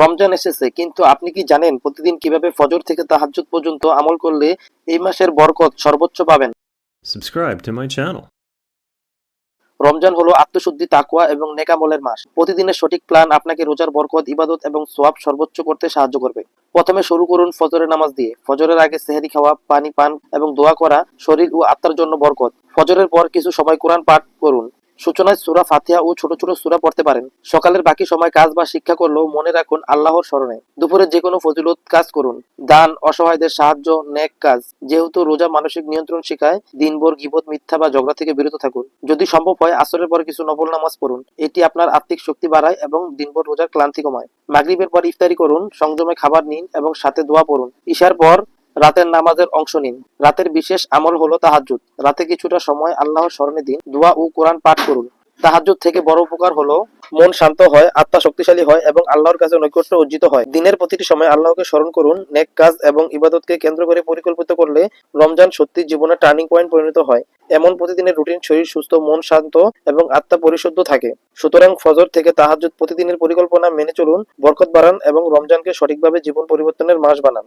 রমজান এসেছে, কিন্তু আপনি কি জানেন প্রতিদিন কিভাবে ফজর থেকে তাহাজ্জুদ পর্যন্ত আমল করলে এই মাসের বরকত সর্বোচ্চ পাবেন? Subscribe to my channel. Ramzan হলো আত্মশুদ্ধি, তাকওয়া এবং নেক আমলের মাস। প্রতিদিনের সঠিক প্ল্যান আপনাকে রোজার বরকত, ইবাদত এবং সওয়াব সর্বোচ্চ করতে সাহায্য করবে। প্রথমে শুরু করুন ফজরের নামাজ দিয়ে। ফজরের আগে সেহরি খাওয়া, পানি পান এবং দোয়া করা শরীর ও আত্মার জন্য বরকত। ফজরের পর কিছু সময় কোরআন পাঠ করুন। সূচনায় সূরা ফাতিহা ও ছোট ছোট সূরা পড়তে পারেন। সকালের বাকি সময় কাজ বা শিক্ষা করলেও মনে রাখুন আল্লাহর স্মরণে। দুপুরে যে কোনো ফজিলত কাজ করুন, দান, অসহায়দের সাহায্য, নেক কাজ। যেহেতু রোজা মানসিক নিয়ন্ত্রণ শেখায়, দিনভর গীবত, মিথ্যা বা ঝগড়া থেকে বিরত থাকুন। যদি সম্ভব হয় আসরের পর কিছু নফল নামাজ পড়ুন। এটি আপনার আত্মিক শক্তি বাড়ায় এবং দিনভর রোজার ক্লান্তি কমায়। মাগরিবের পর ইফতারি করুন, সংযমে খাবার নিন এবং সাথে দোয়া পড়ুন। ইশার পর রাতের নামাজের অংশ নিন। রাতের বিশেষ আমল হলো তাহাজ্জুদ। রাতে কিছুটা সময় আল্লাহর স্মরণে দিন, দোয়া ও কোরআন পাঠ করুন। তাহাজ্জুদ থেকে বড় উপকার হলো মন শান্ত হয়, আত্মা শক্তিশালী হয় এবং আল্লাহর কাছে নৈকট্য অর্জিত হয়। দিনের প্রতিটি সময় আল্লাহকে স্মরণ করুন। নেক কাজ এবং ইবাদতকে কেন্দ্র করে পরিকল্পিত করলে রমজান সত্যি জীবনের টার্নিং পয়েন্ট পরিণত হয়। এমন প্রতিদিনের রুটিন শরীর সুস্থ, মন শান্ত এবং আত্মা পরিশুদ্ধ থাকে। সুতরাং ফজর থেকে তাহাজ্জুদ প্রতিদিনের পরিকল্পনা মেনে চলুন, বরকত বাড়ান এবং রমজানকে সঠিকভাবে জীবন পরিবর্তনের মাস বানান।